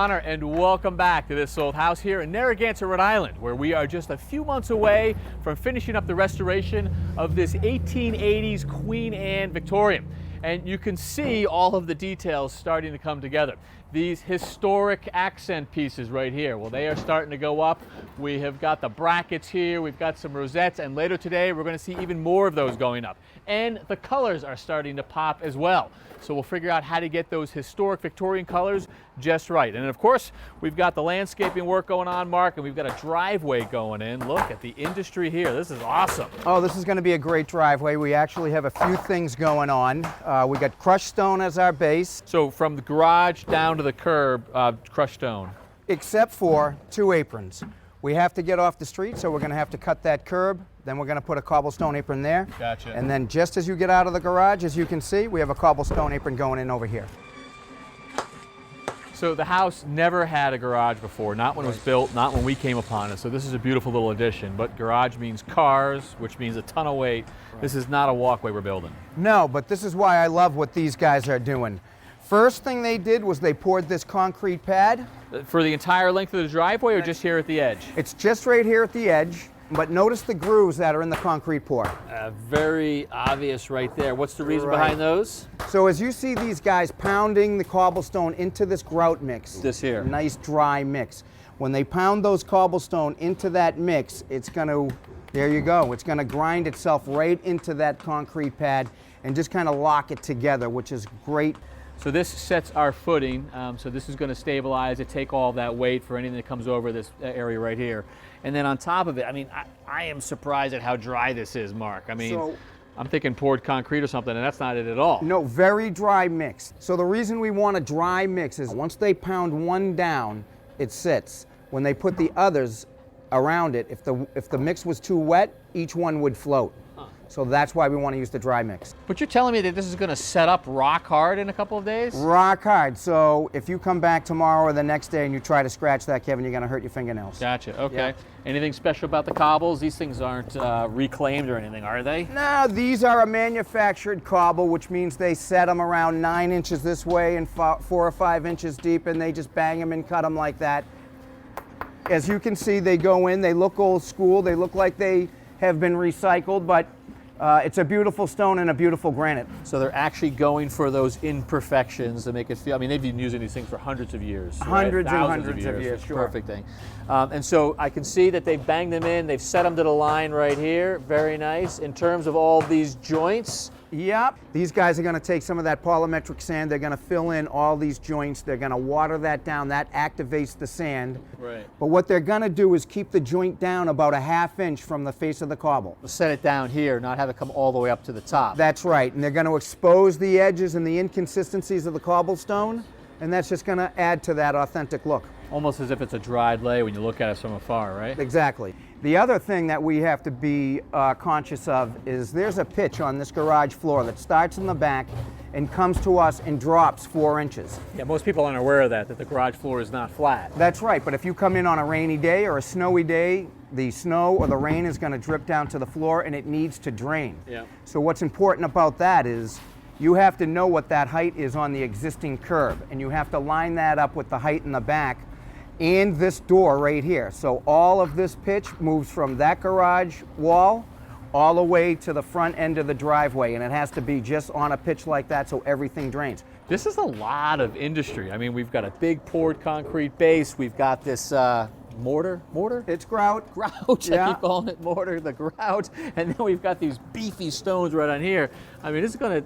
Honor and welcome back to this old house here in Narragansett, Rhode Island, where we are just a few months away from finishing up the restoration of this 1880s Queen Anne Victorian. And you can see all of the details starting to come together. These historic accent pieces right here, well, they are starting to go up. We have got the brackets here, we've got some rosettes, and later today we're going to see even more of those going up. And the colors are starting to pop as well. So we'll figure out how to get those historic Victorian colors just right. And of course, we've got the landscaping work going on, Mark, and we've got a driveway going in. Look at the industry here. This is awesome. Oh, this is going to be a great driveway. We actually have a few things going on. We got crushed stone as our base. So from the garage down to the curb, crushed stone. Except for two aprons. We have to get off the street, so we're going to have to cut that curb. Then we're going to put a cobblestone apron there. Gotcha. And then just as you get out of the garage, as you can see, we have a cobblestone apron going in over here. So the house never had a garage before, not when it was built, not when we came upon it. So this is a beautiful little addition. But garage means cars, which means a ton of weight. This is not a walkway we're building. No, but this is why I love what these guys are doing. First thing they did was they poured this concrete pad. For the entire length of the driveway or just here at the edge? It's just right here at the edge, but notice the grooves that are in the concrete pour. Very obvious right there. What's the reason behind those? So as you see these guys pounding the cobblestone into this grout mix. This here. Nice dry mix. When they pound those cobblestone into that mix, it's going to, there you go, it's going to grind itself right into that concrete pad and just kind of lock it together, which is great. So this sets our footing, so this is going to stabilize it, take all that weight for anything that comes over this area right here. And then on top of it, I mean, I am surprised at how dry this is, Mark. I mean, I'm thinking poured concrete or something, and that's not it at all. No, very dry mix. So the reason we want a dry mix is once they pound one down, it sits. When they put the others around it, if the mix was too wet, each one would float. So that's why we want to use the dry mix. But you're telling me that this is going to set up rock hard in a couple of days? Rock hard. So if you come back tomorrow or the next day and you try to scratch that, Kevin, you're going to hurt your fingernails. Gotcha. Okay. Yeah. Anything special about the cobbles? These things aren't reclaimed or anything, are they? No, these are a manufactured cobble, which means they set them around 9 inches this way and 4 or 5 inches deep, and they just bang them and cut them like that. As you can see, they go in. They look old school. They look like they have been recycled, but it's a beautiful stone and a beautiful granite. So they're actually going for those imperfections to make it feel, I mean, they've been using these things for hundreds of years. Hundreds right? and Thousands hundreds of years, sure. Perfect thing. And so I can see that they've banged them in, they've set them to the line right here. Very nice. In terms of all these joints. Yep. These guys are going to take some of that polymetric sand. They're going to fill in all these joints. They're going to water that down. That activates the sand. Right. But what they're going to do is keep the joint down about a ½ inch from the face of the cobble. Set it down here, not have it come all the way up to the top. That's right. And they're going to expose the edges and the inconsistencies of the cobblestone, and that's just going to add to that authentic look. Almost as if it's a dried lay when you look at it from afar, right? Exactly. The other thing that we have to be conscious of is there's a pitch on this garage floor that starts in the back and comes to us and drops 4 inches. Yeah, most people aren't aware of that the garage floor is not flat. That's right, but if you come in on a rainy day or a snowy day, the snow or the rain is going to drip down to the floor and it needs to drain. Yeah. So what's important about that is you have to know what that height is on the existing curb, and you have to line that up with the height in the back and this door right here. So all of this pitch moves from that garage wall all the way to the front end of the driveway, and it has to be just on a pitch like that so everything drains. This is a lot of industry. I mean, we've got a big poured concrete base. We've got this mortar? It's grout. Grout, Yeah. I keep calling it mortar, the grout. And then we've got these beefy stones right on here. I mean, this is gonna,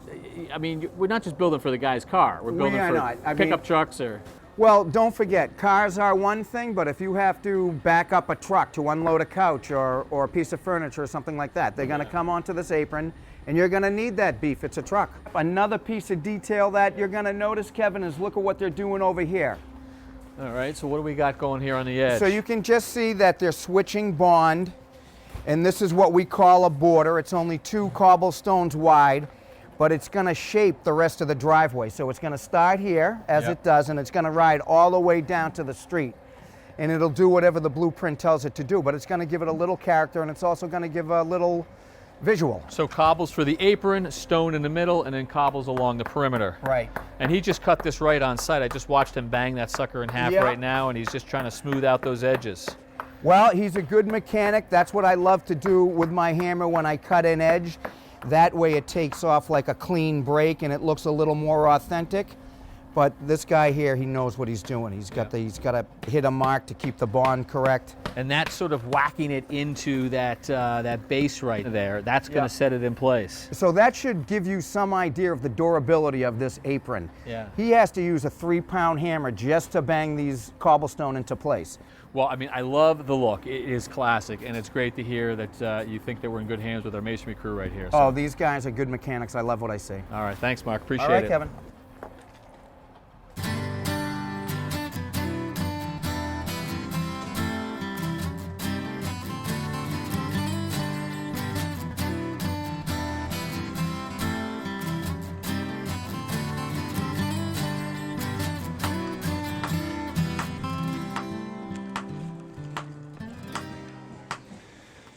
I mean, we're not just building for the guy's car. We're building for pickup trucks or... Well, don't forget, cars are one thing, but if you have to back up a truck to unload a couch or a piece of furniture or something like that, they're going to come onto this apron, and you're going to need that beef. It's a truck. Another piece of detail that you're going to notice, Kevin, is look at what they're doing over here. All right, so what do we got going here on the edge? So you can just see that they're switching bond, and this is what we call a border. It's only 2 cobblestones wide, but it's going to shape the rest of the driveway. So it's going to start here, as it does, and it's going to ride all the way down to the street. And it'll do whatever the blueprint tells it to do, but it's going to give it a little character, and it's also going to give a little visual. So cobbles for the apron, stone in the middle, and then cobbles along the perimeter. Right. And he just cut this right on site. I just watched him bang that sucker in half Yeah. right now, and he's just trying to smooth out those edges. Well, he's a good mechanic. That's what I love to do with my hammer when I cut an edge. That way it takes off like a clean break and it looks a little more authentic. But this guy here, he knows what he's doing. He's got to hit a mark to keep the bond correct. And that's sort of whacking it into that that base right there. That's going to set it in place. So that should give you some idea of the durability of this apron. Yeah. He has to use a 3-pound hammer just to bang these cobblestone into place. Well, I mean, I love the look. It is classic, and it's great to hear that you think that we're in good hands with our masonry crew right here. So. Oh, these guys are good mechanics. I love what I see. All right, thanks, Mark. Appreciate All right, it. Kevin.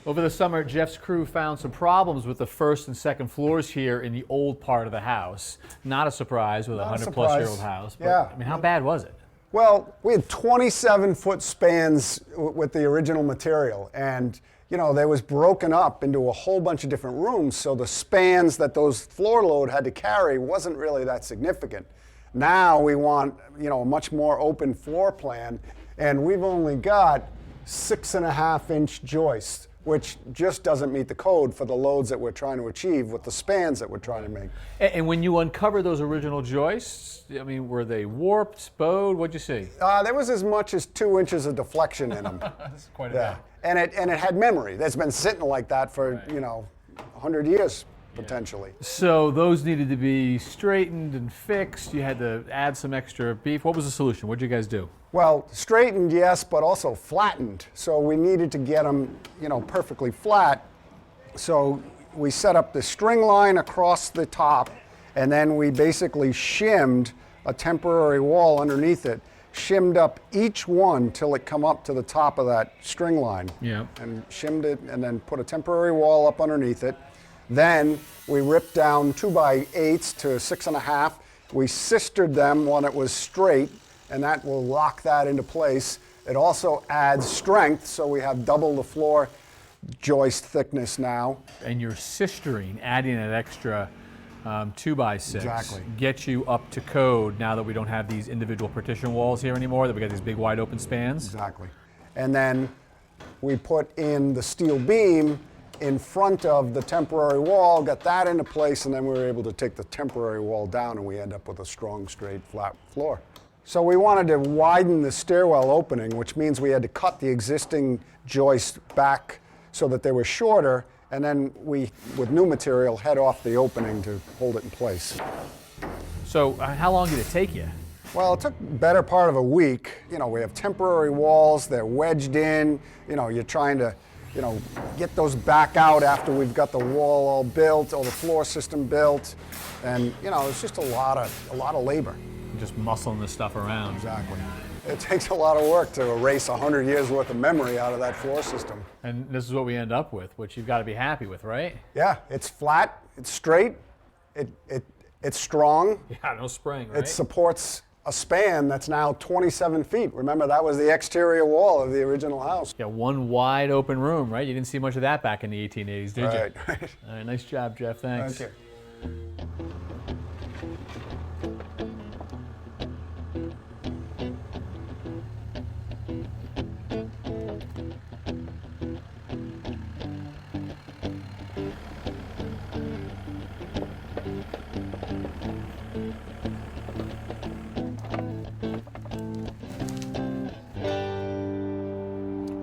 Over the summer, Jeff's crew found some problems with the first and second floors here in the old part of the house. Not a surprise with a 100-plus-year-old house. But, Yeah. I mean, how bad was it? Well, we had 27-foot spans with the original material, and you know, they was broken up into a whole bunch of different rooms, so the spans that those floor load had to carry wasn't really that significant. Now we want, you know, a much more open floor plan, and we've only got 6.5-inch joists, which just doesn't meet the code for the loads that we're trying to achieve with the spans that we're trying to make. And when you uncover those original joists, I mean, were they warped, bowed? What'd you see? There was as much as 2 inches of deflection in them. That's quite a Yeah, bit. and it had memory. That's been sitting like that for, you know, 100 years potentially. So those needed to be straightened and fixed. You had to add some extra beef. What was the solution? What'd you guys do? Well, straightened, yes, but also flattened. So we needed to get them, you know, perfectly flat. So we set up the string line across the top, and then we basically shimmed a temporary wall underneath it, shimmed up each one till it come up to the top of that string line. Yeah. And shimmed it, and then put a temporary wall up underneath it. Then we ripped down 2x8s to 6.5. We sistered them when it was straight, and that will lock that into place. It also adds strength, so we have double the floor joist thickness now. And your sistering, adding an extra 2x6, Exactly. gets you up to code now that we don't have these individual partition walls here anymore, that we got these big wide open spans. Exactly. And then we put in the steel beam in front of the temporary wall, got that into place, and then we were able to take the temporary wall down, and we end up with a strong, straight, flat floor. So we wanted to widen the stairwell opening, which means we had to cut the existing joists back so that they were shorter, and then we, with new material, head off the opening to hold it in place. So how long did it take you? Well, it took better part of a week. You know, we have temporary walls, they're wedged in, you know, you're trying to, you know, get those back out after we've got the wall all built or the floor system built. And, you know, it's just a lot of labor. Just muscling this stuff around. Exactly. It takes a lot of work to erase 100 years worth of memory out of that floor system. And this is what we end up with, which you've got to be happy with, right? Yeah, it's flat, it's straight, it's strong. Yeah, no spraying, right? It supports a span that's now 27 feet. Remember, that was the exterior wall of the original house. Yeah, one wide open room, right? You didn't see much of that back in the 1880s, did Right, you? right. All right, nice job, Jeff. Thanks. Thank you.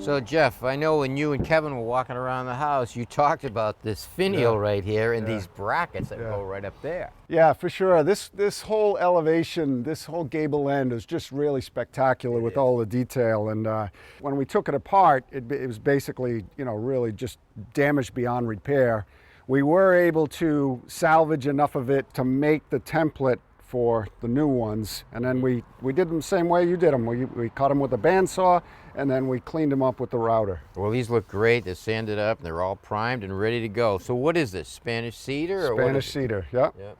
So Jeff, I know when you and Kevin were walking around the house, you talked about this finial right here and these brackets that go right up there. Yeah, for sure. This whole elevation, this whole gable end is just really spectacular with all the detail. And when we took it apart, it was basically, you know, really just damaged beyond repair. We were able to salvage enough of it to make the template for the new ones. And then we did them the same way you did them. We cut them with a bandsaw, and then we cleaned them up with the router. Well, these look great. They're sanded up, and they're all primed and ready to go. So what is this, Spanish cedar? Or Spanish cedar, yep. Yep.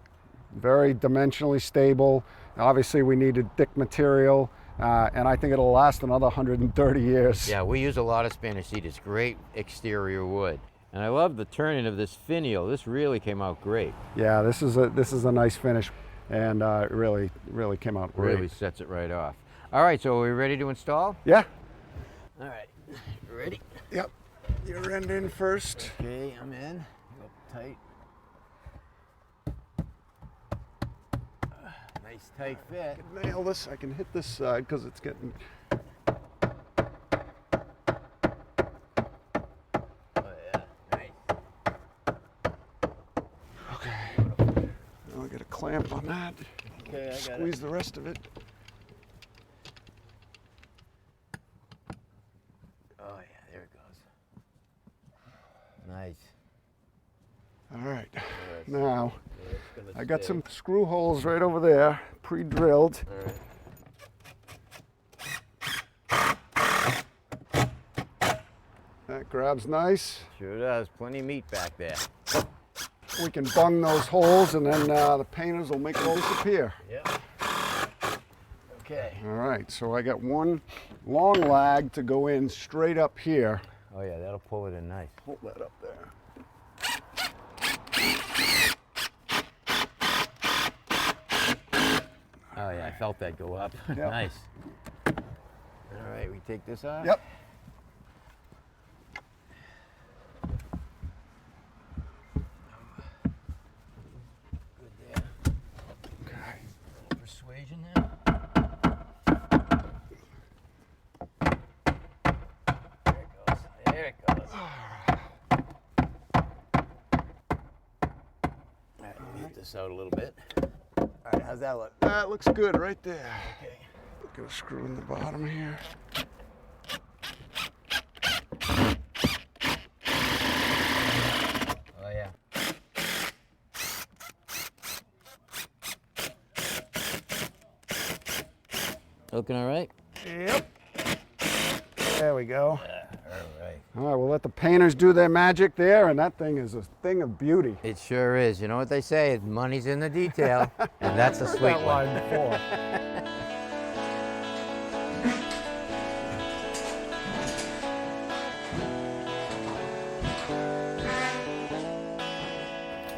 Very dimensionally stable. Obviously, we needed thick material, and I think it'll last another 130 years. Yeah, we use a lot of Spanish cedar. It's great exterior wood. And I love the turning of this finial. This really came out great. Yeah, this is a nice finish, and it really came out great. Really sets it right off. All right, so are we ready to install? Yeah. All right, ready? Yep. Your end in first. Okay, I'm in. Go tight. Nice tight fit. I can nail this. I can hit this side because it's getting. Oh yeah, nice. Okay. Now I get a clamp on that. Okay, I got it. Squeeze the rest of it. Oh yeah, there it goes. Nice. All right. Yes. Now, Yeah, it's gonna I got stay. some screw holes right over there, pre-drilled. All right. That grabs nice. Sure does. Plenty of meat back there. We can bung those holes, and then the painters will make them disappear. Yep. Okay. All right, so I got one long lag to go in straight up here. Oh yeah, that'll pull it in nice. Hold that up there. Oh yeah, I felt that go up. Yep. Nice. All right, we take this off. Yep. Good there. Okay. Persuasion now. There it goes. There it goes. All right, get this out a little bit. All right, how's that look? That looks good right there. Okay. Got a screw in the bottom here. Oh yeah. Looking all right? Yep. There we go. All right. All right, we'll let the painters do their magic there, and that thing is a thing of beauty. It sure is. You know what they say? Money's in the detail, and that's a sweet That one. line before.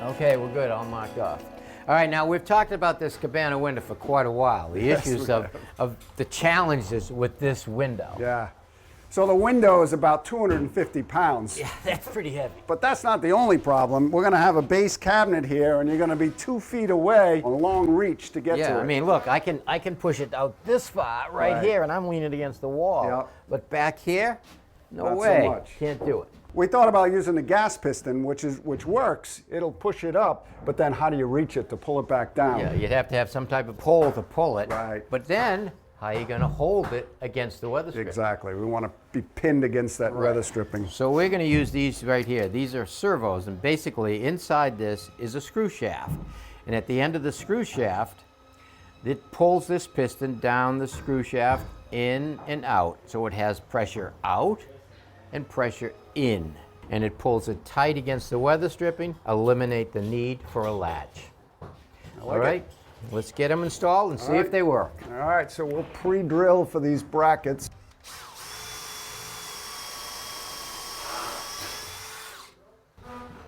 Okay, we're good. All marked off. All right, now we've talked about this cabana window for quite a while. The Yes, issues we of the challenges with this window. Yeah. So the window is about 250 pounds. Yeah, that's pretty heavy. But that's not the only problem. We're going to have a base cabinet here, and you're going to be 2 feet away on a long reach to get to Yeah, it. I mean, look, I can push it out this far right Right. here, and I'm leaning against the wall. Yep. But back here, no Not so way. much. Can't do it. We thought about using the gas piston, which works. It'll push it up, but then how do you reach it to pull it back down? Yeah, you'd have to have some type of pole to pull it. Right. But then, how are you going to hold it against the weather strip? Exactly. We want to be pinned against that weather stripping. So we're going to use these right here. These are servos, and basically inside this is a screw shaft. And at the end of the screw shaft, it pulls this piston down the screw shaft in and out. So it has pressure out and pressure in. And it pulls it tight against the weather stripping, eliminate the need for a latch. All right, let's get them installed and see if they work. All right, so we'll pre-drill for these brackets.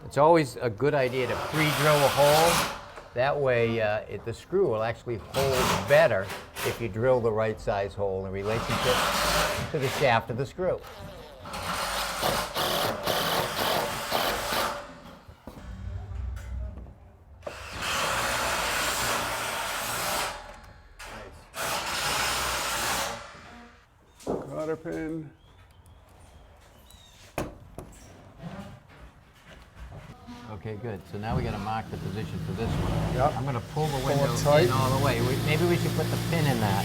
It's always a good idea to pre-drill a hole. That way, the screw will actually hold better if you drill the right size hole in relationship to the shaft of the screw. Cotter pin. Okay, good. So now we got to mark the position for this one. Yep. I'm going to pull the it window tight. in all the way. Maybe we should put the pin in that.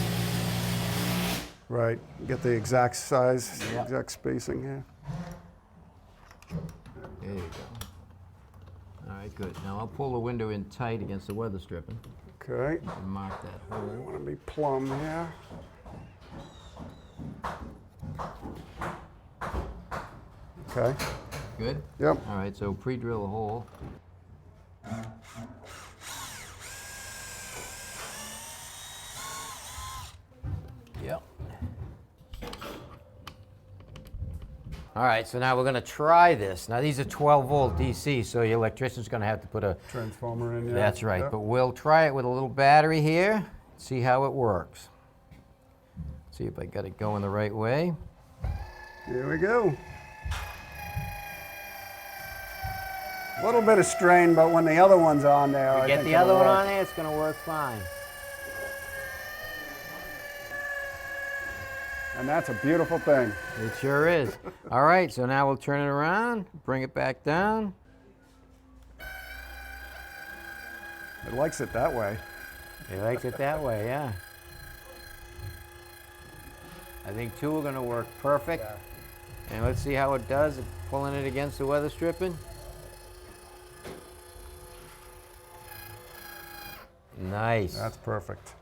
Right, get the exact size, Yep. exact spacing here. There you go. All right, good. Now I'll pull the window in tight against the weather stripping. Okay. Mark that hole. Want to be plumb here. Okay. Good? Yep. All right, so pre-drill a hole. Yep. All right, so now we're going to try this. Now these are 12-volt DC, so your electrician's going to have to put a... Transformer in. Yeah. That's right, Yep. but we'll try it with a little battery here, see how it works. See if I got it going the right way. Here we go. A little bit of strain, but when the other one's on there, I Get think the it'll other one work. on there, it's going to work fine. And that's a beautiful thing. It sure is. All right, so now we'll turn it around, bring it back down. It likes it that way. He likes it that way, yeah. I think two are going to work perfect. Yeah. And let's see how it does, pulling it against the weather stripping. Nice. That's perfect.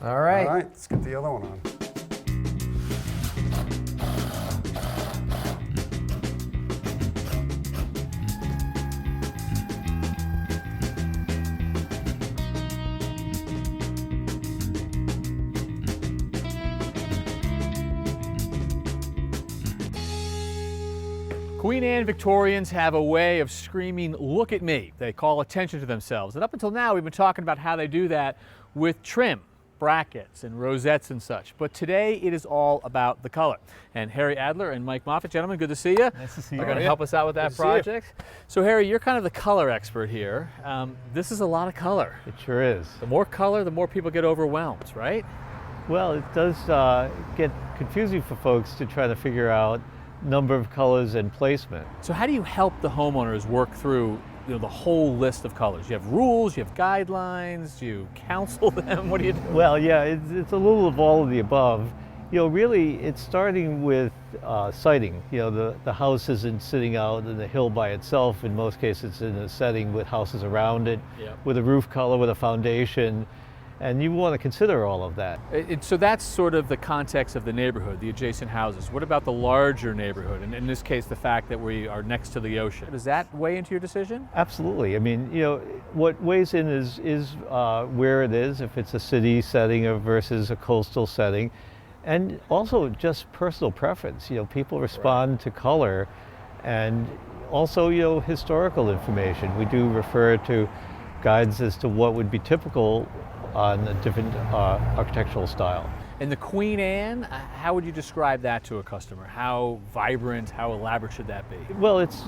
All right. All right, let's get the other one on. Queen Anne Victorians have a way of screaming, "Look at me." They call attention to themselves. And up until now, we've been talking about how they do that with trim, brackets, and rosettes and such. But today, it is all about the color. And Harry Adler and Mike Moffat, gentlemen, good to see you. Nice to see They're you. going to help us out with that Good to see you. project. So Harry, you're kind of the color expert here. This is a lot of color. It sure is. The more color, the more people get overwhelmed, right? Well, it does get confusing for folks to try to figure out number of colors and placement. So how do you help the homeowners work through the whole list of colors? You have rules, you have guidelines, you counsel them, what do you do? Well, yeah, it's a little of all of the above. Really, it's starting with siting. The house isn't sitting out in the hill by itself. In most cases, it's in a setting with houses around it, Yep. with a roof color, with a foundation. And you want to consider all of that. So that's sort of the context of the neighborhood, the adjacent houses. What about the larger neighborhood? And in this case, the fact that we are next to the ocean. Does that weigh into your decision? Absolutely. I mean, what weighs in is where it is, if it's a city setting versus a coastal setting, and also just personal preference. People respond to color, and also, historical information. We do refer to guides as to what would be typical on a different architectural style. And the Queen Anne, how would you describe that to a customer? How vibrant, how elaborate should that be? Well, it's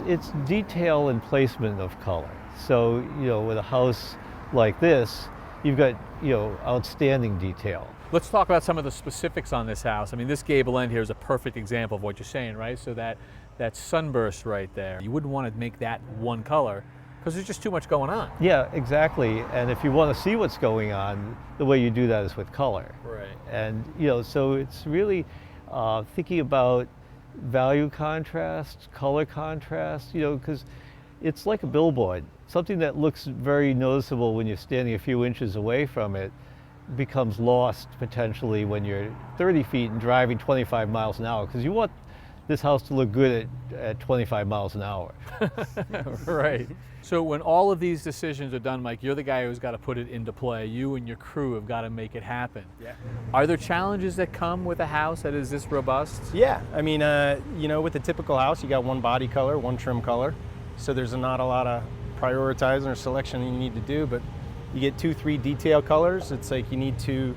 detail and placement of color. So, with a house like this, you've got, outstanding detail. Let's talk about some of the specifics on this house. I mean, this gable end here is a perfect example of what you're saying, right? So that sunburst right there, you wouldn't want to make that one color because there's just too much going on. Yeah, exactly. And if you want to see what's going on, the way you do that is with color. Right. And so it's really thinking about value contrast, color contrast, because it's like a billboard. Something that looks very noticeable when you're standing a few inches away from it becomes lost potentially when you're 30 feet and driving 25 miles an hour, because you want this house to look good at 25 miles an hour. Right. So when all of these decisions are done, Mike, you're the guy who's got to put it into play. You and your crew have got to make it happen. Yeah. Are there challenges that come with a house that is this robust? Yeah, I mean, with a typical house, you got one body color, one trim color, so there's not a lot of prioritizing or selection you need to do. But you get 2-3 detail colors. It's like you need to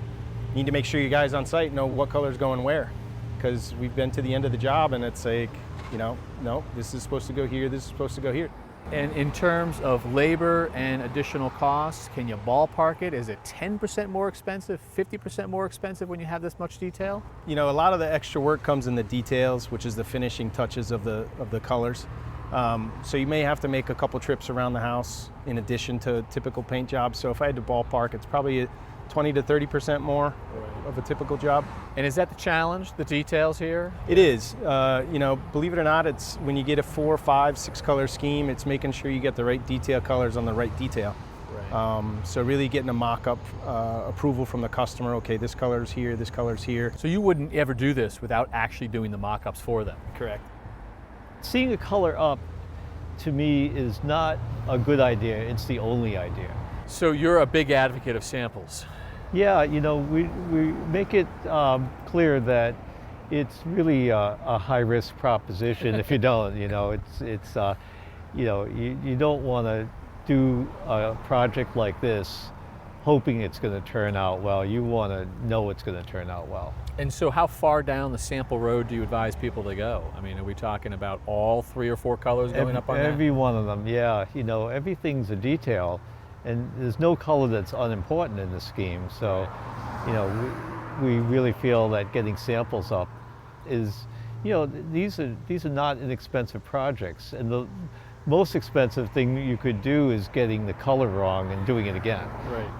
make sure you guys on site know what color's going where, because we've been to the end of the job and it's like, no, this is supposed to go here, this is supposed to go here. And in terms of labor and additional costs, can you ballpark it? Is it 10% more expensive, 50% more expensive when you have this much detail? A lot of the extra work comes in the details, which is the finishing touches of the colors. So you may have to make a couple trips around the house in addition to typical paint jobs. So if I had to ballpark, it's probably 20 to 30% more of a typical job. And is that the challenge, the details here? It is. Believe it or not, it's when you get a 4, 5, 6 color scheme, it's making sure you get the right detail colors on the right detail. So really getting a mock-up approval from the customer. Okay, this color's here, this color's here. So you wouldn't ever do this without actually doing the mock-ups for them? Correct. Seeing a color up, to me, is not a good idea. It's the only idea. So you're a big advocate of samples. Yeah, you know, we make it clear that it's really a high-risk proposition if you don't. You know, it's you know, you don't want to do a project like this hoping it's going to turn out well. You want to know it's going to turn out well. And so how far down the sample road do you advise people to go? I mean, are we talking about all 3 or 4 colors going up on that? Every one of them, yeah. You know, everything's a detail, and there's no color that's unimportant in the scheme. So, you know, we really feel that getting samples up is, you know, these are not inexpensive projects, and the most expensive thing you could do is getting the color wrong and doing it again. Right.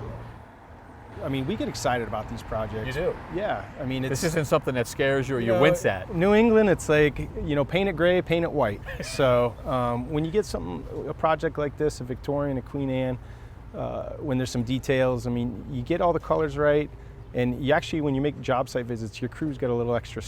I mean, we get excited about these projects. You do? Yeah. I mean, This isn't something that scares you or you wince at. New England, it's like, you know, paint it gray, paint it white. So when you get a project like this, a Victorian, a Queen Anne, when there's some details, I mean, you get all the colors right, and you actually, when you make job site visits, your crew's got a little extra